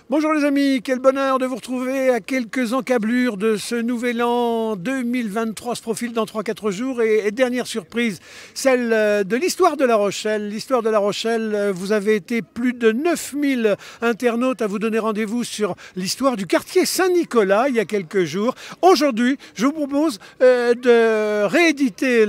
Bonjour les amis, quel bonheur de vous retrouver à quelques encablures de ce nouvel an 2023 se profile dans 3-4 jours et dernière surprise, celle de l'histoire de La Rochelle. L'histoire de La Rochelle, vous avez été plus de 9000 internautes à vous donner rendez-vous sur l'histoire du quartier Saint-Nicolas il y a quelques jours. Aujourd'hui, je vous propose de rééditer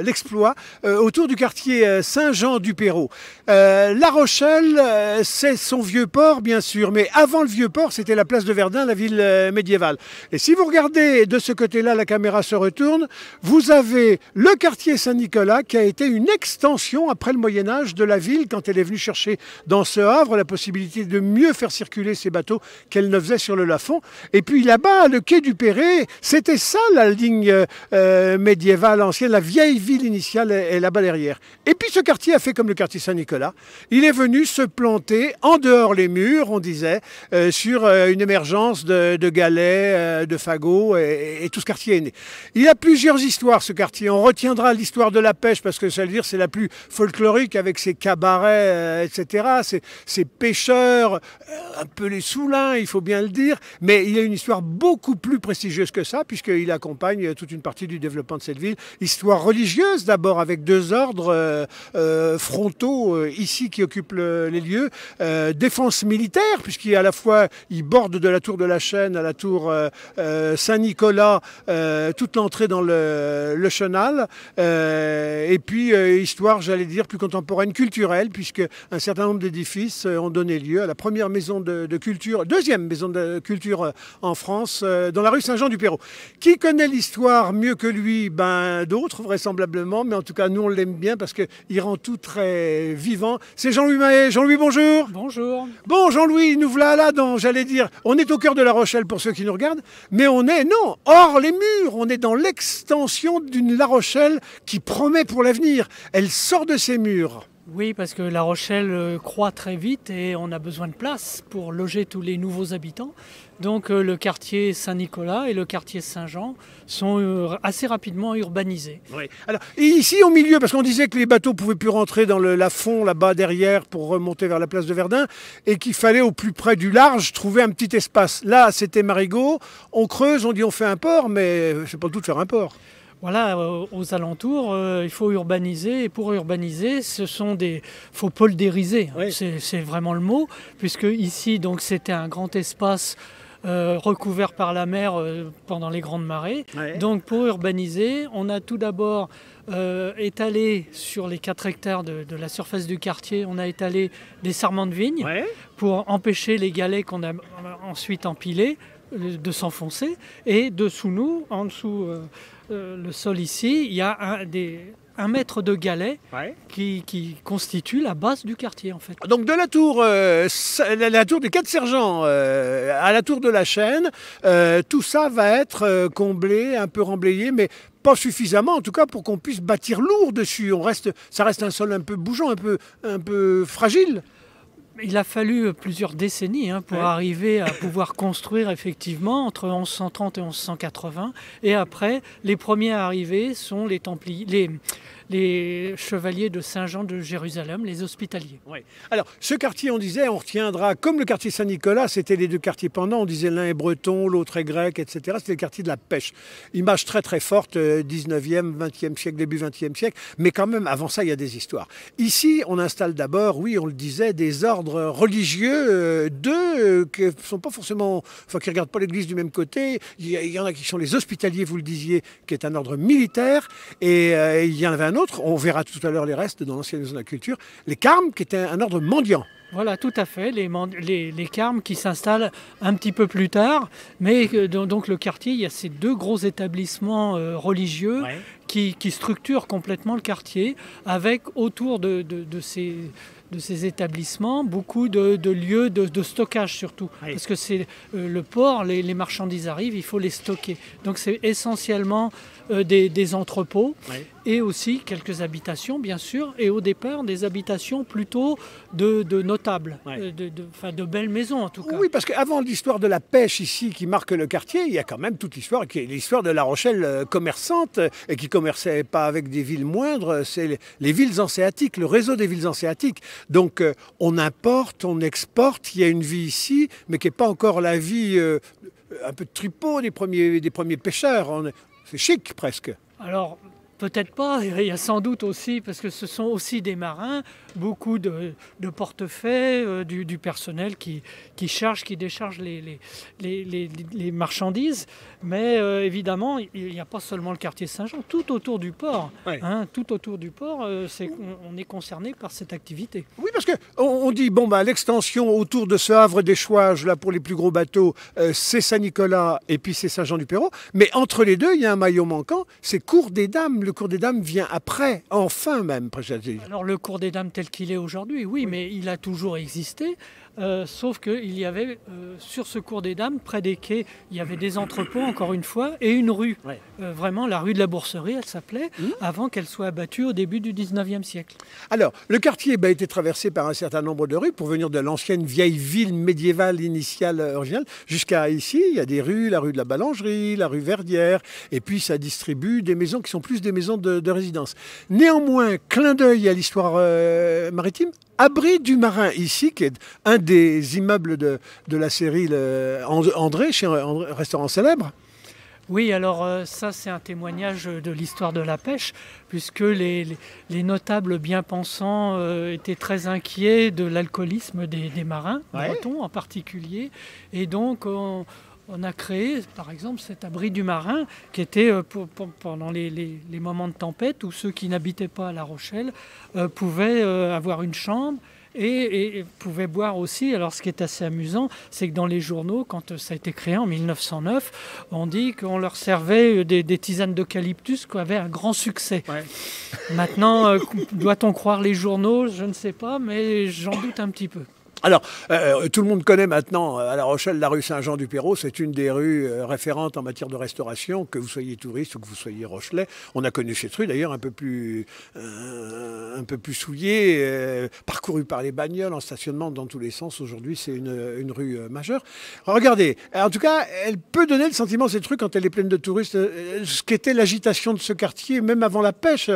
l'exploit autour du quartier Saint-Jean-du-Perrot. La Rochelle, c'est son vieux port bien sûr. Mais avant le Vieux-Port, c'était la place de Verdun, la ville médiévale. Et si vous regardez de ce côté-là, la caméra se retourne, vous avez le quartier Saint-Nicolas qui a été une extension après le Moyen-Âge de la ville quand elle est venue chercher dans ce havre la possibilité de mieux faire circuler ses bateaux qu'elle ne faisait sur le Lafond. Et puis là-bas, le quai du Perret, c'était ça la ligne médiévale ancienne, la vieille ville initiale est là-bas derrière. Et puis ce quartier a fait comme le quartier Saint-Nicolas. Il est venu se planter en dehors les murs, on disait, sur une émergence de galets, de fagots, et tout ce quartier est né. Il a plusieurs histoires, ce quartier. On retiendra l'histoire de la pêche, parce que ça veut dire c'est la plus folklorique, avec ses cabarets, etc., ses pêcheurs, un peu les soulins, il faut bien le dire, mais il y a une histoire beaucoup plus prestigieuse que ça, puisqu'il accompagne toute une partie du développement de cette ville. Histoire religieuse, d'abord, avec deux ordres frontaux, ici, qui occupent les lieux. Défense militaire, puisqu'il à la fois il borde de la tour de la Chaîne à la tour Saint-Nicolas toute l'entrée dans le chenal, et puis histoire, j'allais dire, plus contemporaine, culturelle, puisque un certain nombre d'édifices ont donné lieu à la première maison de culture, deuxième maison de culture en France, dans la rue Saint-Jean-du-Perrot. Qui connaît l'histoire mieux que lui? D'autres vraisemblablement, mais en tout cas nous on l'aime bien parce qu'il rend tout très vivant. C'est Jean-Louis Mahé. Jean-Louis, bonjour. Bonjour. Bon, Jean-Louis, nous voilà là dans, j'allais dire, on est au cœur de La Rochelle pour ceux qui nous regardent, mais on est, non, hors les murs, on est dans l'extension d'une La Rochelle qui promet pour l'avenir. Elle sort de ses murs. Oui, parce que La Rochelle croît très vite et on a besoin de place pour loger tous les nouveaux habitants. Donc le quartier Saint-Nicolas et le quartier Saint-Jean sont assez rapidement urbanisés. Oui. Alors, et ici au milieu, parce qu'on disait que les bateaux ne pouvaient plus rentrer dans le Lafond là-bas derrière pour remonter vers la place de Verdun et qu'il fallait au plus près du large trouver un petit espace. Là, c'était Marigot, on creuse, on dit on fait un port, mais c'est pas le tout de faire un port. Voilà, aux alentours, il faut urbaniser. Et pour urbaniser, faut poldériser. Oui. C'est vraiment le mot, puisque ici, donc, c'était un grand espace recouvert par la mer pendant les grandes marées. Ouais. Donc, pour urbaniser, on a tout d'abord étalé sur les 4 hectares de la surface du quartier, on a étalé des sarments de vigne, Ouais. pour empêcher les galets qu'on a ensuite empilés de s'enfoncer. Et dessous nous, en dessous le sol ici, il y a un mètre de galets, Ouais. qui constitue la base du quartier en fait. Donc de la tour des 4 sergents à la tour de la Chaîne, tout ça va être comblé, un peu remblayé, mais pas suffisamment en tout cas pour qu'on puisse bâtir lourd dessus. Ça reste un sol un peu bougeant, un peu fragile. Il a fallu plusieurs décennies pour Ouais. arriver à pouvoir construire effectivement entre 1130 et 1180. Et après, les premiers arrivés sont les Templiers, les chevaliers de Saint-Jean de Jérusalem, les hospitaliers. Oui. Alors, ce quartier, on disait, on retiendra, comme le quartier Saint-Nicolas, c'était les deux quartiers pendants, on disait l'un est breton, l'autre est grec, etc. C'était le quartier de la pêche. Image très très forte, 19e, 20e siècle, début 20e siècle, mais quand même, avant ça, il y a des histoires. Ici, on installe d'abord, oui, on le disait, des ordres religieux, qui ne sont pas forcément, enfin, qui ne regardent pas l'église du même côté. Il y en a qui sont les hospitaliers, vous le disiez, qui est un ordre militaire, et il y en avait un autre, on verra tout à l'heure les restes dans l'ancienne maison de la culture, les carmes, qui étaient un ordre mendiant. Voilà, tout à fait, les carmes qui s'installent un petit peu plus tard, mais donc le quartier, il y a ces 2 gros établissements religieux. Ouais. Qui structurent complètement le quartier, avec autour de ces établissements beaucoup de lieux de stockage surtout. Oui. Parce que c'est le port, les marchandises arrivent, il faut les stocker. Donc c'est essentiellement des entrepôts. Oui. et aussi quelques habitations, bien sûr, et au départ, des habitations plutôt de notables, de belles maisons en tout cas. Oui, parce qu'avant l'histoire de la pêche ici qui marque le quartier, il y a quand même toute l'histoire qui est l'histoire de La Rochelle commerçante et qui commerçait pas avec des villes moindres, c'est les villes hanséatiques, le réseau des villes hanséatiques. Donc on importe, on exporte, il y a une vie ici, mais qui n'est pas encore la vie un peu de tripot des premiers pêcheurs. C'est chic presque. Alors, peut-être pas, il y a sans doute aussi, parce que ce sont aussi des marins, beaucoup de portefaix, du personnel qui charge, qui décharge les marchandises. Mais évidemment, il n'y a pas seulement le quartier Saint-Jean, tout autour du port. Tout autour du port, on est concerné par cette activité. Oui, parce qu'on dit, l'extension autour de ce havre d'échouage, là, pour les plus gros bateaux, c'est Saint-Nicolas et puis c'est Saint-Jean-du-Perrot. Mais entre les deux, il y a un maillot manquant, c'est Cours des Dames. Le Cours des Dames vient après, enfin même. Alors le Cours des Dames tel qu'il est aujourd'hui, oui, mais il a toujours existé. Sauf qu'il y avait sur ce Cours des Dames, près des quais, il y avait des entrepôts, encore une fois, et une rue. Vraiment, la rue de la Bourserie, elle s'appelait, avant qu'elle soit abattue au début du 19e siècle. Alors, le quartier a été traversé par un certain nombre de rues pour venir de l'ancienne vieille ville médiévale initiale originale jusqu'à ici. Il y a des rues, la rue de la Ballangerie, la rue Verdière, et puis ça distribue des maisons qui sont plus des maisons de résidence. Néanmoins, clin d'œil à l'histoire maritime, Abri du Marin, ici, qui est un des immeubles de la série André, chez un restaurant célèbre. Oui, alors ça c'est un témoignage de l'histoire de la pêche, puisque les notables bien-pensants étaient très inquiets de l'alcoolisme des marins, bretons en particulier, et donc on a créé, par exemple, cet abri du marin qui était pendant les moments de tempête où ceux qui n'habitaient pas à La Rochelle pouvaient avoir une chambre et pouvaient boire aussi. Alors, ce qui est assez amusant, c'est que dans les journaux, quand ça a été créé en 1909, on dit qu'on leur servait des tisanes d'eucalyptus qui avaient un grand succès. Maintenant, doit-on croire les journaux? Je ne sais pas, mais j'en doute un petit peu. Alors, tout le monde connaît maintenant à La Rochelle la rue Saint-Jean-du-Perrot. C'est une des rues référentes en matière de restauration, que vous soyez touriste ou que vous soyez rochelais. On a connu cette rue d'ailleurs un peu plus souillée, parcourue par les bagnoles, en stationnement dans tous les sens. Aujourd'hui, c'est une rue majeure. Regardez, en tout cas, elle peut donner le sentiment, cette rue, quand elle est pleine de touristes, ce qu'était l'agitation de ce quartier, même avant la pêche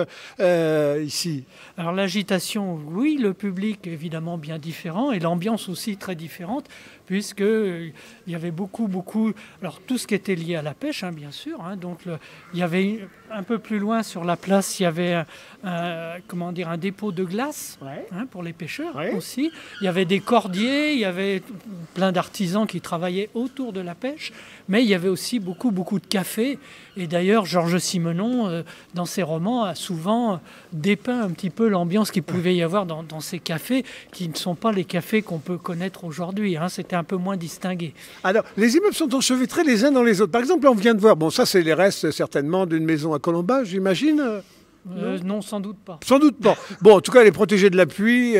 ici. Alors l'agitation, oui, le public évidemment bien différent et l'ambiance aussi très différente, puisqu'il y avait beaucoup, alors tout ce qui était lié à la pêche, bien sûr, donc il y avait un peu plus loin sur la place, il y avait un dépôt de glace pour les pêcheurs aussi, il y avait des cordiers, il y avait plein d'artisans qui travaillaient autour de la pêche, mais il y avait aussi beaucoup de cafés, et d'ailleurs Georges Simenon, dans ses romans, a souvent dépeint un petit peu l'ambiance qu'il pouvait y avoir dans ces cafés, qui ne sont pas les cafés qu'on peut connaître aujourd'hui, c'était un peu moins distingué. Alors, les immeubles sont enchevêtrés les uns dans les autres. Par exemple, on vient de voir, ça c'est les restes certainement d'une maison à Colomba, j'imagine. Non, sans doute pas. Sans doute pas. Bon, en tout cas, elle est protégée de la pluie,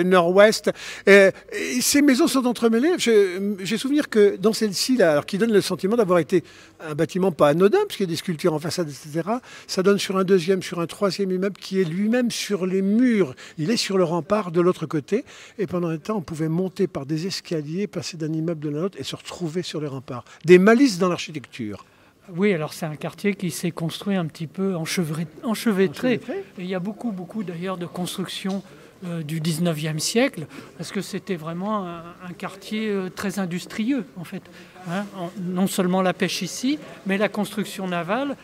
nord-ouest. Ces maisons sont entremêlées. J'ai souvenir que dans celle-ci, là, alors qui donne le sentiment d'avoir été un bâtiment pas anodin, puisqu'il y a des sculptures en façade, etc., ça donne sur un deuxième, sur un troisième immeuble qui est lui-même sur les murs. Il est sur le rempart de l'autre côté. Et pendant un temps, on pouvait monter par des escaliers, passer d'un immeuble de l'autre et se retrouver sur les remparts. Des malices dans l'architecture. Oui, alors c'est un quartier qui s'est construit un petit peu enchevêtré. Et il y a beaucoup d'ailleurs de constructions du 19e siècle, parce que c'était vraiment un quartier très industrieux, en fait. Non seulement la pêche ici, mais la construction navale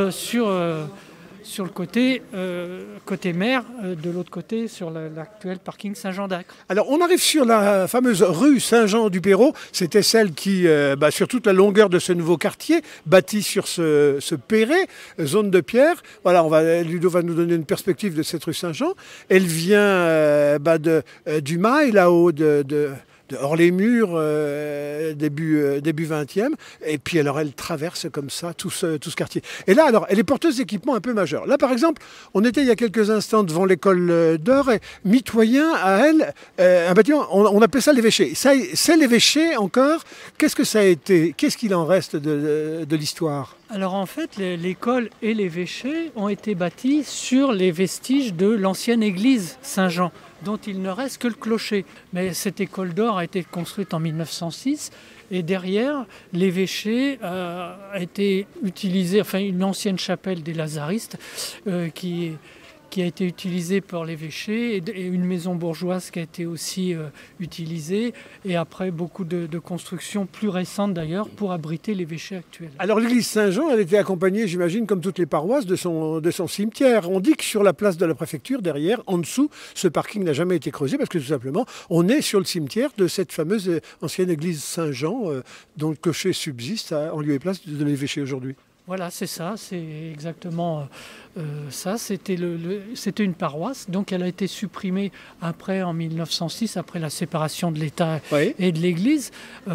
sur le côté mer, de l'autre côté, sur l'actuel parking Saint-Jean-d'Acre. Alors, on arrive sur la fameuse rue Saint-Jean-du-Perrot. C'était celle qui, sur toute la longueur de ce nouveau quartier, bâti sur ce perret, zone de pierre. Voilà, Ludo va nous donner une perspective de cette rue Saint-Jean. Elle vient du Mail, là-haut de hors-les-murs, début 20e. Et puis, alors, elle traverse comme ça tout ce quartier. Et là, alors, elle est porteuse d'équipements un peu majeurs. Là, par exemple, on était il y a quelques instants devant l'école d'Or, et mitoyen à elle, un bâtiment, on appelait ça l'évêché. C'est l'évêché encore. Qu'est-ce que ça a été? Qu'est-ce qu'il en reste de l'histoire? Alors en fait, l'école et l'évêché ont été bâtis sur les vestiges de l'ancienne église Saint-Jean, dont il ne reste que le clocher. Mais cette école d'or a été construite en 1906 et derrière, l'évêché a été utilisé, enfin une ancienne chapelle des Lazaristes qui a été utilisée pour l'évêché et une maison bourgeoise qui a été aussi utilisée et après beaucoup de constructions plus récentes d'ailleurs pour abriter l'évêché actuel. Alors l'église Saint-Jean, elle était accompagnée, j'imagine, comme toutes les paroisses, de son cimetière. On dit que sur la place de la préfecture, derrière, en dessous, ce parking n'a jamais été creusé parce que tout simplement, on est sur le cimetière de cette fameuse ancienne église Saint-Jean dont le clocher subsiste en lieu et place de l'évêché aujourd'hui. Voilà, c'est ça, c'est exactement ça. C'était une paroisse, donc elle a été supprimée après, en 1906, après la séparation de l'État et de l'Église,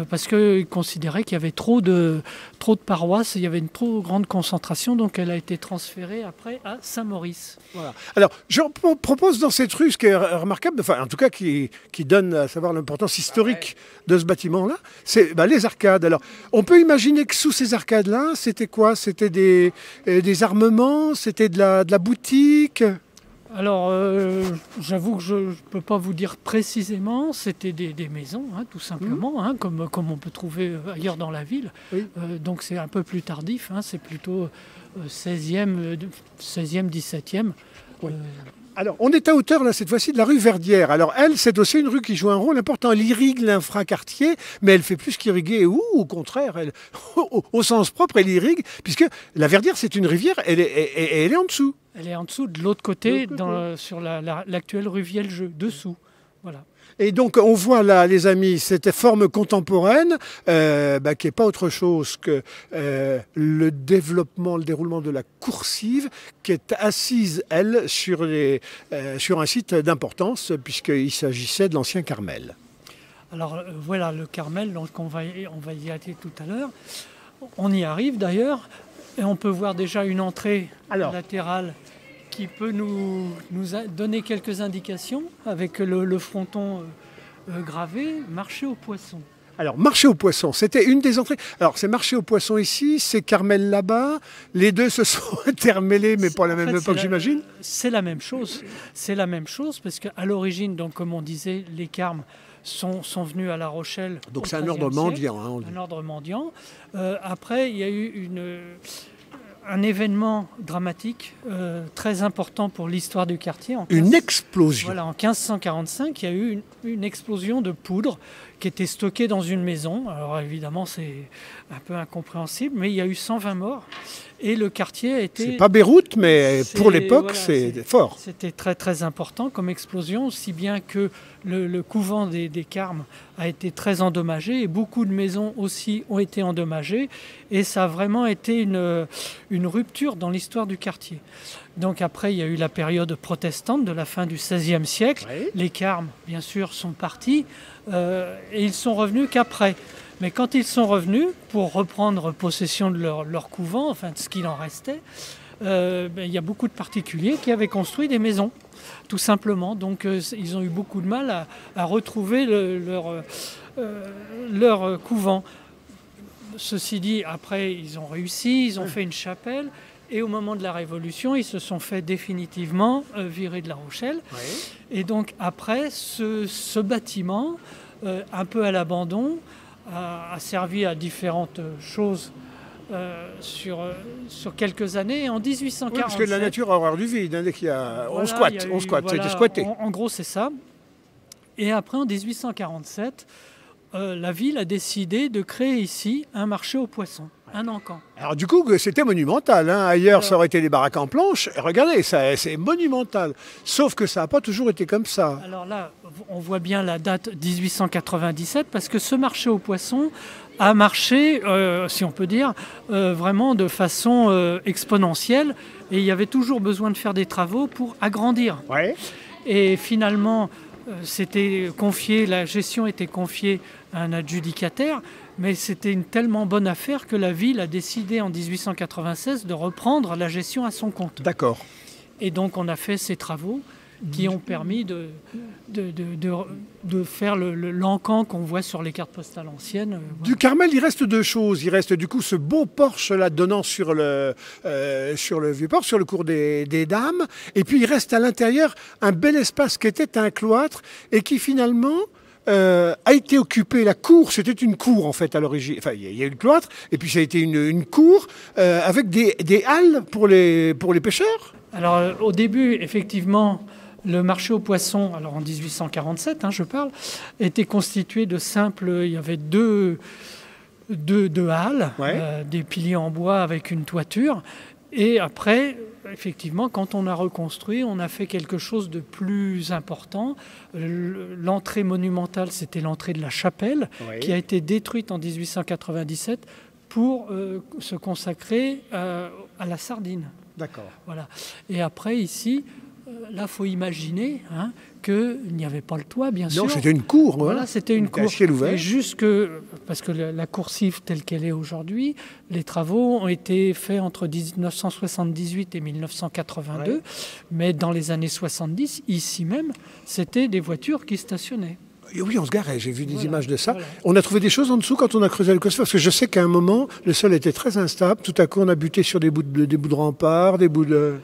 parce qu'ils considéraient qu'il y avait trop de paroisses, il y avait une trop grande concentration, donc elle a été transférée après à Saint-Maurice. Voilà. Alors, je propose dans cette rue, ce qui est remarquable, enfin en tout cas qui donne à savoir l'importance historique de ce bâtiment-là, c'est les arcades. Alors, on peut imaginer que sous ces arcades-là, c'était quoi? C'était des armements, c'était de la boutique. Alors, j'avoue que je ne peux pas vous dire précisément, c'était des maisons, tout simplement, comme on peut trouver ailleurs dans la ville. Oui. Donc c'est un peu plus tardif, c'est plutôt 16e, 17e. Oui. Alors, on est à hauteur, là, cette fois-ci, de la rue Verdière. Alors, elle, c'est aussi une rue qui joue un rôle important. Elle irrigue l'infraquartier, mais elle fait plus qu'irriguer, ou au contraire, elle, au sens propre, elle irrigue, puisque la Verdière, c'est une rivière, elle est en dessous. Elle est en dessous, de l'autre côté, sur l'actuelle rue Vieljeu, dessous. Voilà. Et donc, on voit là, les amis, cette forme contemporaine qui n'est pas autre chose que le déroulement de la coursive qui est assise, elle, sur un site d'importance, puisqu'il s'agissait de l'ancien Carmel. Alors, voilà le Carmel, donc on va y aller tout à l'heure. On y arrive d'ailleurs, et on peut voir déjà une entrée latérale qui peut nous donner quelques indications avec le fronton gravé, marché aux poissons. Alors, marché aux poissons, c'était une des entrées. Alors, c'est marché aux poissons ici, c'est Carmel là-bas. Les deux se sont intermêlés, mais pas à la même époque, j'imagine. C'est la même chose. C'est la même chose, parce qu'à l'origine, donc, comme on disait, les Carmes sont venus à La Rochelle. Donc, c'est un ordre mendiant. Un ordre mendiant. Après, il y a eu un événement dramatique très important pour l'histoire du quartier. Une explosion. Voilà, en 1545, il y a eu une explosion de poudre qui était stockée dans une maison. Alors évidemment, c'est un peu incompréhensible, mais il y a eu 120 morts. Et le quartier a été... C'est pas Beyrouth, mais pour l'époque, c'est fort. C'était très très important comme explosion, si bien que le couvent des Carmes a été très endommagé et beaucoup de maisons aussi ont été endommagées. Et ça a vraiment été une rupture dans l'histoire du quartier. Donc après, il y a eu la période protestante de la fin du XVIe siècle. Oui. Les Carmes, bien sûr, sont partis et ils sont revenus qu'après. Mais quand ils sont revenus pour reprendre possession de leur couvent, enfin de ce qu'il en restait, il y a beaucoup de particuliers qui avaient construit des maisons, tout simplement. Donc ils ont eu beaucoup de mal à retrouver leur couvent. Ceci dit, après, ils ont réussi, ils ont fait une chapelle. Et au moment de la Révolution, ils se sont fait définitivement virer de La Rochelle. Oui. Et donc après, ce bâtiment, un peu à l'abandon, a servi à différentes choses sur quelques années. Et en 1847... Oui, parce que la nature a horreur du vide, dès qu'il y a... on squatte, c'était squatté. En gros, c'est ça. Et après, en 1847, la ville a décidé de créer ici un marché aux poissons. Un encan. Alors du coup, c'était monumental. Ailleurs, ça aurait été des baraques en planche. Regardez, c'est monumental. Sauf que ça n'a pas toujours été comme ça. Alors là, on voit bien la date 1897, parce que ce marché aux poissons a marché, si on peut dire, vraiment de façon exponentielle. Et il y avait toujours besoin de faire des travaux pour agrandir. Ouais. Et finalement, la gestion était confiée à un adjudicataire. Mais c'était une tellement bonne affaire que la ville a décidé en 1896 de reprendre la gestion à son compte. D'accord. Et donc on a fait ces travaux qui ont permis de faire l'encan qu'on voit sur les cartes postales anciennes. Voilà. Du Carmel, il reste deux choses. Il reste du coup ce beau porche là donnant sur le Vieux-Port, sur le cours des Dames. Et puis il reste à l'intérieur un bel espace qui était un cloître et qui finalement a été occupé. La cour, c'était une cour en fait à l'origine. Enfin, il y a eu le cloître et puis ça a été une cour avec des halles pour les pêcheurs. Alors au début, effectivement, le marché aux poissons, alors en 1847, je parle, était constitué de simples... Il y avait deux halles, des piliers en bois avec une toiture. Et après, effectivement, quand on a reconstruit, on a fait quelque chose de plus important. L'entrée monumentale, c'était l'entrée de la chapelle, qui a été détruite en 1897 pour se consacrer à la sardine. D'accord. Voilà. Et après, ici, là, il faut imaginer qu'il n'y avait pas le toit, bien sûr. Non, c'était une cour. Voilà, c'était une cour. Ciel ouvert. Et parce que la coursive telle qu'elle est aujourd'hui, les travaux ont été faits entre 1978 et 1982. Mais dans les années 70, ici même, c'était des voitures qui stationnaient. Et oui, on se garait, j'ai vu des images de ça. Voilà. On a trouvé des choses en dessous quand on a creusé le coffre, parce que je sais qu'à un moment, le sol était très instable. Tout à coup, on a buté sur des bouts de rempart, des bouts de...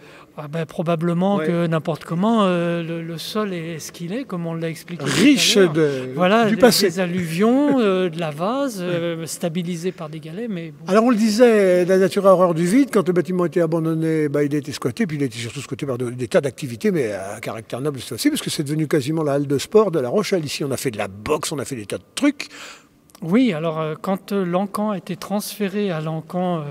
probablement que n'importe comment, le sol est ce qu'il est, comme on l'a expliqué. Riche du passé. Des alluvions, de la vase, stabilisé par des galets. Mais bon. Alors on le disait, la nature a horreur du vide. Quand le bâtiment a été abandonné, il a été squatté, puis il a été surtout squatté par des tas d'activités, mais à caractère noble cette fois-ci, parce que c'est devenu quasiment la halle de sport de La Rochelle. Ici, on a fait de la boxe, on a fait des tas de trucs. Oui, alors quand l'encan a été transféré à l'encan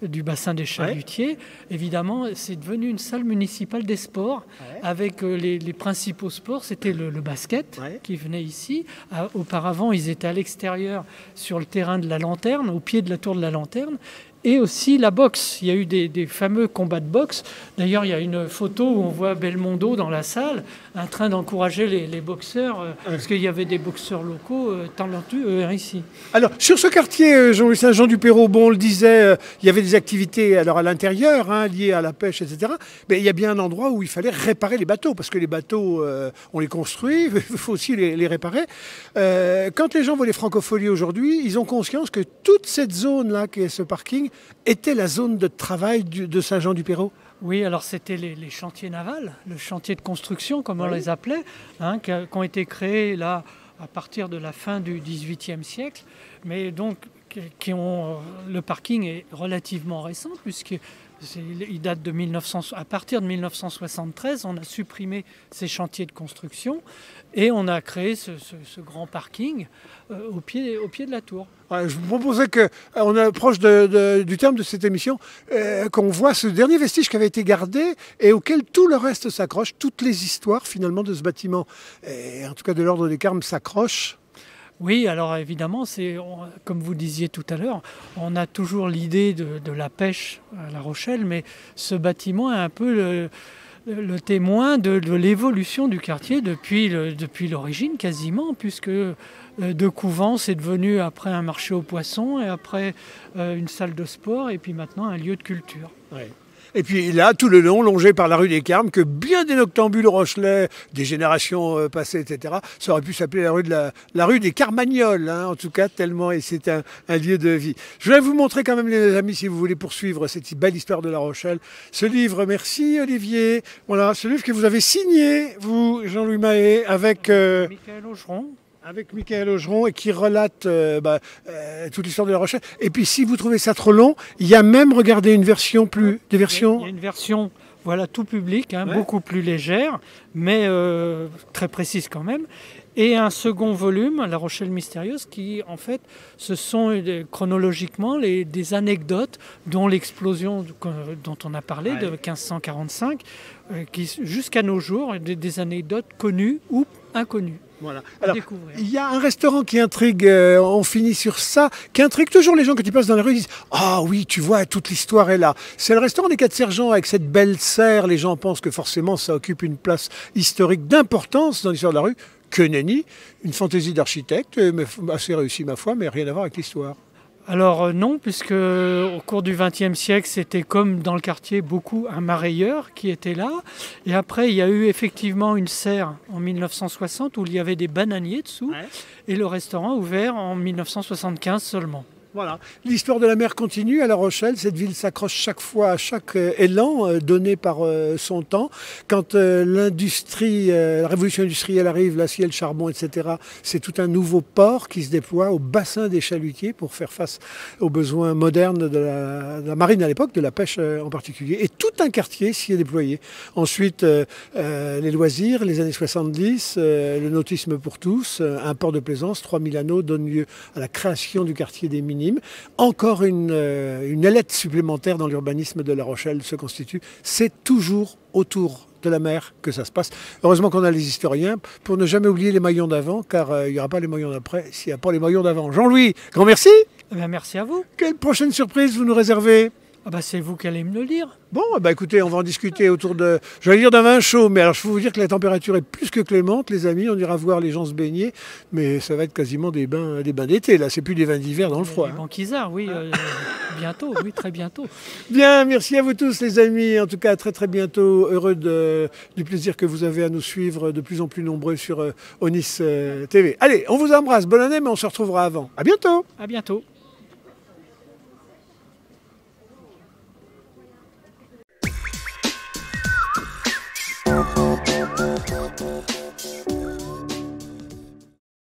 du bassin des Chalutiers, évidemment, c'est devenu une salle municipale des sports avec les principaux sports. C'était le basket qui venait ici. Auparavant, ils étaient à l'extérieur sur le terrain de la Lanterne, au pied de la tour de la Lanterne. Et aussi la boxe. Il y a eu des fameux combats de boxe. D'ailleurs, il y a une photo où on voit Belmondo dans la salle, en train d'encourager les boxeurs, parce qu'il y avait des boxeurs locaux talentueux ici. Alors, sur ce quartier, Jean-Louis Saint-Jean-du-Perrot, on le disait, il y avait des activités à l'intérieur, liées à la pêche, etc. Mais il y a bien un endroit où il fallait réparer les bateaux, parce que les bateaux, on les construit, il faut aussi les réparer. Quand les gens voient les Francopholies aujourd'hui, ils ont conscience que toute cette zone-là, qui est ce parking, était la zone de travail de Saint-Jean-du-Perrot. Oui, alors c'était les chantiers navals, le chantier de construction, comme on les appelait, qui ont été créés là à partir de la fin du XVIIIe siècle, mais donc le parking est relativement récent, puisqu'il date de 1900. À partir de 1973, on a supprimé ces chantiers de construction et on a créé ce grand parking au pied de la tour. Je vous proposais qu'on approche du terme de cette émission, qu'on voit ce dernier vestige qui avait été gardé et auquel tout le reste s'accroche, toutes les histoires finalement de ce bâtiment, et en tout cas de l'Ordre des Carmes, s'accrochent. Oui, alors évidemment, comme vous disiez tout à l'heure, on a toujours l'idée de la pêche à La Rochelle, mais ce bâtiment est un peu le témoin de l'évolution du quartier depuis l'origine quasiment, puisque de couvent, c'est devenu après un marché aux poissons et après une salle de sport et puis maintenant un lieu de culture. Ouais. Et puis là, tout le long, longé par la rue des Carmes, que bien des noctambules rochelais, des générations passées, etc., ça aurait pu s'appeler la rue des Carmagnols, en tout cas, tellement, et c'est un lieu de vie. Je vais vous montrer quand même, les amis, si vous voulez poursuivre cette belle histoire de La Rochelle, ce livre, merci Olivier, voilà, ce livre que vous avez signé, vous, Jean-Louis Mahé, avec... Michael Augeron. Avec Michael Augeron et qui relate toute l'histoire de La Rochelle. Et puis si vous trouvez ça trop long, il y a même, regardez, une version des versions... Il y a une version, tout public, beaucoup plus légère, mais très précise quand même. Et un second volume, La Rochelle mystérieuse, qui en fait, ce sont chronologiquement des anecdotes dont l'explosion dont on a parlé de 1545, qui jusqu'à nos jours, des anecdotes connues ou inconnues. Voilà. Alors, il y a un restaurant qui intrigue, on finit sur ça, qui intrigue toujours les gens quand ils passent dans la rue, ils disent « Ah oui, tu vois, toute l'histoire est là ». C'est le restaurant des 4 Sergents avec cette belle serre, les gens pensent que forcément ça occupe une place historique d'importance dans l'histoire de la rue. Que nenni, une fantaisie d'architecte, assez réussie ma foi, mais rien à voir avec l'histoire. Alors non, puisque au cours du XXe siècle, c'était comme dans le quartier beaucoup un marailleur qui était là. Et après, il y a eu effectivement une serre en 1960 où il y avait des bananiers dessous. Ouais. Et le restaurant ouvert en 1975 seulement. Voilà. L'histoire de la mer continue à La Rochelle. Cette ville s'accroche chaque fois à chaque élan donné par son temps. Quand l'industrie, la révolution industrielle arrive, l'acier, le charbon, etc., c'est tout un nouveau port qui se déploie au bassin des chalutiers pour faire face aux besoins modernes de la marine à l'époque, de la pêche en particulier. Et tout un quartier s'y est déployé. Ensuite, les loisirs, les années 70, le nautisme pour tous, un port de plaisance, 3000 anneaux, donne lieu à la création du quartier des Minimes. Encore une ailette supplémentaire dans l'urbanisme de La Rochelle se constitue. C'est toujours autour de la mer que ça se passe. Heureusement qu'on a les historiens pour ne jamais oublier les maillons d'avant, car il n'y aura pas les maillons d'après s'il n'y a pas les maillons d'avant. Jean-Louis, grand merci. Eh bien, merci à vous. Quelle prochaine surprise vous nous réservez? Ah bah, c'est vous qui allez me le dire. Bon, bah écoutez, on va en discuter autour de, j'allais dire d'un vin chaud, mais alors je peux vous dire que la température est plus que clémente, les amis, on ira voir les gens se baigner, mais ça va être quasiment des bains d'été, là, c'est plus des vins d'hiver dans le froid. Les banquisards, oui, bientôt, oui, très bientôt. Bien, merci à vous tous les amis, en tout cas très très bientôt, heureux du plaisir que vous avez à nous suivre de plus en plus nombreux sur Onis TV. Allez, on vous embrasse, bonne année, mais on se retrouvera avant. À bientôt. À bientôt.